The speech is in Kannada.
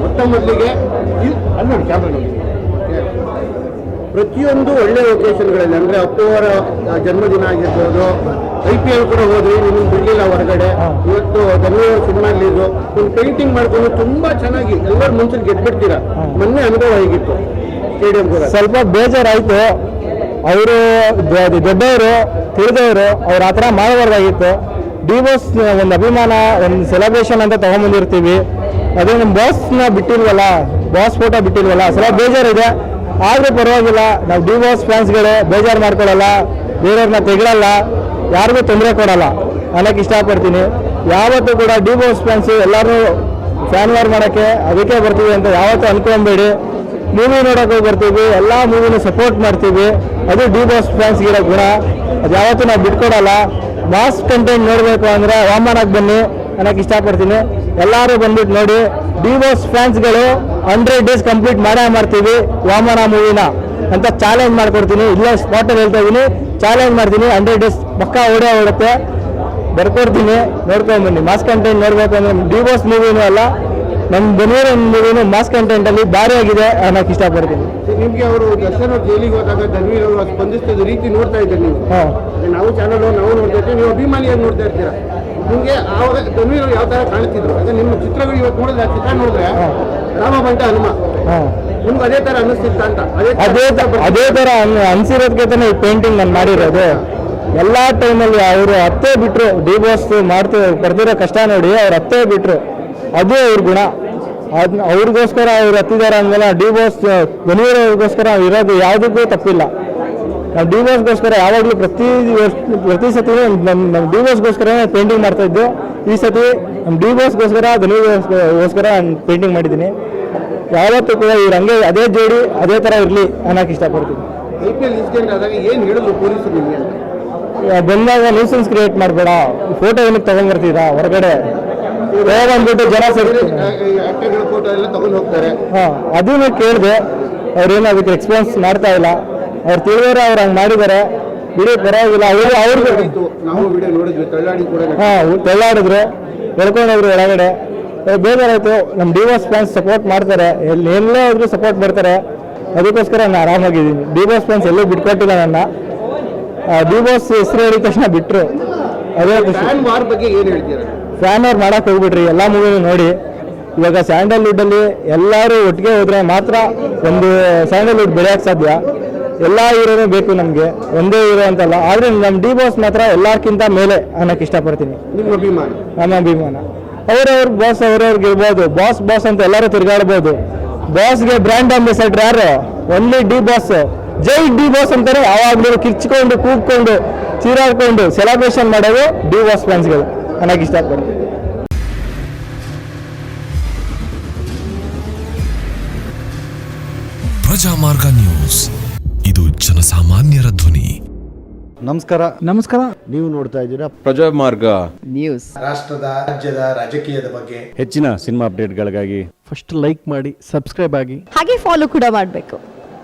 ಮೊಟ್ಟ ಮೊದಲಿಗೆ ಅಲ್ಲಿ ನೋಡಿ ಕ್ಯಾಮ್ರಾ ನೋಡಿ, ಪ್ರತಿಯೊಂದು ಒಳ್ಳೆ ಲೊಕೇಶನ್ಗಳಲ್ಲಿ ಅಂದರೆ ಅಪ್ಪು ಅವರ ಜನ್ಮದಿನ ಆಗಿರ್ಬೋದು, IPL ಕೂಡ ಹೋದ್ರಿ, ನಿಮ್ಗೆ ಬಿಡಲಿಲ್ಲ ಹೊರಗಡೆ. ಇವತ್ತು ಧನ್ಯವಾದ ಸಿನಿಮಾ ರಿಲೀಸು, ಒಂದು ಪೇಂಟಿಂಗ್ ಮಾಡ್ಕೊಂಡು ತುಂಬಾ ಚೆನ್ನಾಗಿ ಎಲ್ಲರೂ ಮುಂಚೆ ಗೆದ್ಬಿಡ್ತೀರಾ. ಮೊನ್ನೆ ಅನುಭವ ಹೇಗಿತ್ತು ಸ್ಟೇಡಿಯಂ ಕೂಡ? ಸ್ವಲ್ಪ ಬೇಜಾರಾಯಿತು. ಅವರು ದೊಡ್ಡವರು ತಿಳಿದವರು ಅವ್ರು ಆ ಥರ ಮಾಡಬಾರ್ದಾಗಿತ್ತು. ಡಿವೋರ್ಸ್ ಒಂದು ಅಭಿಮಾನ, ಒಂದು ಸೆಲೆಬ್ರೇಷನ್ ಅಂತ ತೊಗೊಂಬಂದಿರ್ತೀವಿ, ಅದೇ ನಮ್ಮ ಬಾಸ್ನ ಬಿಟ್ಟಿಲ್ವಲ್ಲ, ಬಾಸ್ ಫೋಟೋ ಬಿಟ್ಟಿಲ್ವಲ್ಲ, ಸ್ವಲ್ಪ ಬೇಜಾರಿದೆ. ಆದರೂ ಪರವಾಗಿಲ್ಲ, ನಾವು ಡಿವೋರ್ಸ್ ಫ್ಯಾನ್ಸ್ಗಳು ಬೇಜಾರು ಮಾಡ್ಕೊಳ್ಳಲ್ಲ, ಬೇರೆಯವ್ರನ್ನ ತೆಗಳಲ್ಲ, ಯಾರಿಗೂ ತೊಂದರೆ ಕೊಡಲ್ಲ ಅನ್ನೋಕ್ಕೆ ಇಷ್ಟಪಡ್ತೀನಿ. ಯಾವತ್ತೂ ಕೂಡ ಡಿವೋರ್ಸ್ ಫ್ಯಾನ್ಸು ಎಲ್ಲರೂ ಫ್ಯಾನ್ ವಾರ್ ಮಾಡೋಕ್ಕೆ ಅದಕ್ಕೆ ಬರ್ತೀವಿ ಅಂತ ಯಾವತ್ತೂ ಅನ್ಕೊಬೇಡಿ. ಮೂವಿ ನೋಡೋಕೆ ಬರ್ತೀವಿ, ಎಲ್ಲ ಮೂವಿನೂ ಸಪೋರ್ಟ್ ಮಾಡ್ತೀವಿ, ಅದು ಡಿವೋರ್ಸ್ ಫ್ಯಾನ್ಸ್ಗಿರೋ ಗುಣ. ಅದು ಯಾವತ್ತೂ ನಾವು ಬಿಟ್ಕೊಡಲ್ಲ. ಮಾಸ್ ಕಂಟೆಂಟ್ ನೋಡಬೇಕು ಅಂದರೆ ವಾಮನಾಗಿ ಬನ್ನಿ ಅನ್ನೋಕ್ಕೆ ಇಷ್ಟಪಡ್ತೀನಿ. ಎಲ್ಲರೂ ಬಂದ್ಬಿಟ್ಟು ನೋಡಿ. ಡಿವೋರ್ಸ್ ಫ್ಯಾನ್ಸ್ಗಳು 100 days ಕಂಪ್ಲೀಟ್ ಮಾಡ್ತೀವಿ ವಾಮನ ಮೂವಿನ ಅಂತ ಚಾಲೆಂಜ್ ಮಾಡ್ಕೊಡ್ತೀನಿ. ಇಲ್ಲೇ ಸ್ಪಾಟಲ್ಲಿ ಹೇಳ್ತಾ ಇದ್ದೀನಿ, ಚಾಲೆಂಜ್ ಮಾಡ್ತೀನಿ. 100 days ಪಕ್ಕಾ ಓಡುತ್ತೆ, ಬರ್ಕೊಡ್ತೀನಿ, ನೋಡ್ಕೊಂಡ್ಬನ್ನಿ. ಮಾಸ್ ಕಂಟೆಂಟ್ ನೋಡಬೇಕು ಅಂದರೆ ಡಿವೋರ್ಸ್ ಮೂವಿನೂ ಅಲ್ಲ, ನಮ್ಮ ಬೆನ್ನೂರ ಮೂವಿನೂ ಮಾಸ್ ಕಂಟೆಂಟಲ್ಲಿ ಭಾರಿ ಆಗಿದೆ ಅನ್ನೋಕ್ಕೆ ಇಷ್ಟಪಡ್ತೀನಿ. ನಿಮಗೆ ಅವರು ದರ್ಶನ ಜೈಲಿಗೆ ಹೋದಾಗ ಧನ್ವೀರ್ ಅವರು ಸ್ಪಂದಿಸ್ತಿದ್ದ ರೀತಿ ನೋಡ್ತಾ ಇದ್ದೀರಿ ನೀವು. ನಾವು ಚಾನಲ್ ನಾವು ನೋಡ್ತಾ ಇರ್ತೀವಿ, ನೀವು ಅಭಿಮಾನಿಯಾಗಿ ನೋಡ್ತಾ ಇರ್ತೀರಾ. ನಿಮಗೆ ಆವಾಗ ಧನ್ವೀರ್ ಅವರು ಯಾವ ಥರ ಕಾಣ್ತಿದ್ರು? ಅದೇ ನಿಮ್ಮ ಚಿತ್ರಗಳು ಇವತ್ತು ನೋಡಿದ್ರೆ ಚಿತ್ರ ನೋಡಿದ್ರೆ ರಾಮ ಬಂಟ ಹನುಮ, ನಿಮ್ಗೆ ಅದೇ ಥರ ಅನ್ನಿಸ್ತಿತ್ತ ಅಂತ? ಅದೇ ಥರ ಅನ್ಸಿರೋದಕ್ಕೆ ಈ ಪೇಂಟಿಂಗ್ ನಾನು ಮಾಡಿರೋದು. ಎಲ್ಲ ಟೈಮಲ್ಲಿ ಅವರು ಅತ್ತೇ ಬಿಟ್ಟರು, ಡಿವೋರ್ಸ್ ಬರ್ತಿರೋ ಕಷ್ಟ ನೋಡಿ ಅವ್ರು ಅತ್ತೇ ಬಿಟ್ಟರು, ಅದೇ ಅವ್ರ ಗುಣ. ಅದನ್ನ ಅವ್ರಿಗೋಸ್ಕರ ಅವ್ರು ಹತ್ತಿದ್ದಾರೆ ಅಂದಮೇಲೆ ಡಿವೋರ್ಸ್ ಧನ್ವೀರ್ ಅವ್ರಿಗೋಸ್ಕರ ಇರೋದು ಯಾವುದಕ್ಕೂ ತಪ್ಪಿಲ್ಲ. ನಾವು ಡಿವೋರ್ಸ್ಗೋಸ್ಕರ ಯಾವಾಗಲೂ ಪ್ರತಿ ಸತಿ ನಮ್ಮ ಡಿವೋರ್ಸ್ಗೋಸ್ಕರ ಪೇಂಟಿಂಗ್ ಮಾಡ್ತಾಯಿದ್ದು. ಈ ಸತಿ ನಮ್ಮ ಡಿವೋರ್ಸ್ಗೋಸ್ಕರ ಧನ್ವೀರ್ಗೋಸ್ಕರ ನಾನು ಪೇಂಟಿಂಗ್ ಮಾಡಿದ್ದೀನಿ. ಯಾವತ್ತೂ ಕೂಡ ಇವ್ರು ಹಂಗೆ ಅದೇ ಜೋಡಿ ಅದೇ ಥರ ಇರಲಿ ಅನ್ನೋಕ್ಕೆ ಇಷ್ಟಪಡ್ತೀನಿ. IPL ಇನ್ಸಿಡೆಂಟ್ ಆದಾಗ ಏನು ಹೇಳಿದ್ರು ಪೊಲೀಸರು ನಿಮಗೆ ಅಂತ? ಬಂದಾಗ ನ್ಯೂಸೆನ್ಸ್ ಕ್ರಿಯೇಟ್ ಮಾಡಬೇಡ, ಫೋಟೋ ಏನಕ್ಕೆ ತೊಗೊಂಡ್ಬರ್ತೀರಾ ಹೊರಗಡೆ ಬಂದ್ಬಿಟ್ಟು ಜನ ಫೋಟೋ ಎಲ್ಲ ತಗೊಂಡು ಹೋಗ್ತಾರೆ. ಅದನ್ನು ಕೇಳಿದೆ, ಅವ್ರೇನು ಅದಕ್ಕೆ ರೆಸ್ಪಾನ್ಸ್ ಮಾಡ್ತಾ ಇಲ್ಲ. ಅವ್ರು ತಿಳಿದ್ರೆ ಅವ್ರು ಹಂಗೆ ಮಾಡಿದ್ದಾರೆ, ಬಿಡಿ ಪರವಾಗಿಲ್ಲ. ನಾವು ವಿಡಿಯೋ ನೋಡಿದ್ವಿ, ತಳ್ಳಾಡಿದ್ರು, ಹೇಳ್ಕೊಂಡೋದ್ರು ಒಳಗಡೆ. ಬೇಜಾರಾಯಿತು. ನಮ್ಮ ಡಿವೋರ್ಸ್ ಫ್ಯಾನ್ಸ್ ಸಪೋರ್ಟ್ ಮಾಡ್ತಾರೆ, ಎಲ್ಲೇ ಹೋದ್ರು ಸಪೋರ್ಟ್ ಮಾಡ್ತಾರೆ, ಅದಕ್ಕೋಸ್ಕರ ನಾನು ಆರಾಮಾಗಿದ್ದೀನಿ. ಡಿವೋರ್ಸ್ ಫ್ಯಾನ್ಸ್ ಎಲ್ಲೂ ಬಿಟ್ಕೊಟ್ಟಿಲ್ಲ ನನ್ನ. ಡಿವೋರ್ಸ್ ಹೆಸರು ಹೇಳಿದ ತಕ್ಷಣ ಬಿಟ್ಟರು. ಅದೇ ಫ್ಯಾನ್ ವಾರ್ ಬಗ್ಗೆ ಏನು ಹೇಳ್ತೀರಾ? ಫ್ಯಾನ್ ಅವ್ರು ಮಾಡಕ್ಕೆ ಹೋಗ್ಬಿಟ್ರಿ, ಎಲ್ಲ ಮೂವಿನೂ ನೋಡಿ. ಇವಾಗ ಸ್ಯಾಂಡಲ್ವುಡ್ಡಲ್ಲಿ ಎಲ್ಲರೂ ಒಟ್ಟಿಗೆ ಹೋದರೆ ಮಾತ್ರ ಒಂದು ಸ್ಯಾಂಡಲ್ವುಡ್ ಬೆಳೆಯೋಕ್ಕೆ ಸಾಧ್ಯ. ಎಲ್ಲ ಹೀರೋನೂ ಬೇಕು ನಮಗೆ, ಒಂದೇ ಹೀರೋ ಅಂತಲ್ಲ. ಆದರೆ ನಮ್ಮ ಡಿವೋರ್ಸ್ ಮಾತ್ರ ಎಲ್ಲಕ್ಕಿಂತ ಮೇಲೆ ಅನ್ನೋಕ್ಕೆ ಇಷ್ಟಪಡ್ತೀನಿ. ನಿಮ್ಮ ಅಭಿಮಾನ? ನಮ್ಮ ಅಭಿಮಾನ. ಅವ್ರವ್ರ ಬಾಸ್ ಅವ್ರವ್ರಿಗೆ ಇರ್ಬೋದು, ಬಾಸ್ ಅಂತ ಎಲ್ಲರೂ ತಿರುಗಾಡ್ಬೋದು. ಬಾಸ್ಗೆ ಬ್ರ್ಯಾಂಡ್ ಅಂಬಾಸಿಡರ್ ಯಾರು? Only D boss. ಜೈ ಡಿ ಬಾಸ್ ಅಂತಾರೆ. ಯಾವಾಗಲೂ ಕಿರ್ಚಿಕೊಂಡು ಕೂಗ್ಕೊಂಡು ಚೀರಾಡ್ಕೊಂಡು ಸೆಲೆಬ್ರೇಷನ್ ಮಾಡೋದು ಡಿವೋರ್ಸ್ ಫ್ಯಾನ್ಸ್ಗಳು ಅನ್ನೋಕ್ಕೆ ಇಷ್ಟಪಡ್ತೀನಿ. ಪ್ರಜಾಮಾರ್ಗ ನ್ಯೂಸ್, ಇದು ಜನಸಾಮಾನ್ಯರ ಧ್ವನಿ. ನಮಸ್ಕಾರ. ನೀವು ನೋಡ್ತಾ ಇದ್ದೀರಾ ಪ್ರಜಾಮಾರ್ಗ ನ್ಯೂಸ್. ರಾಷ್ಟ್ರದ ರಾಜ್ಯದ ರಾಜಕೀಯದ ಬಗ್ಗೆ ಹೆಚ್ಚಿನ ಸಿನಿಮಾ ಅಪ್ಡೇಟ್ಗಳಿಗಾಗಿ ಫಸ್ಟ್ ಲೈಕ್ ಮಾಡಿ, ಸಬ್ಸ್ಕ್ರೈಬ್ ಆಗಿ, ಹಾಗೆ ಫಾಲೋ ಕೂಡ ಮಾಡಬೇಕು.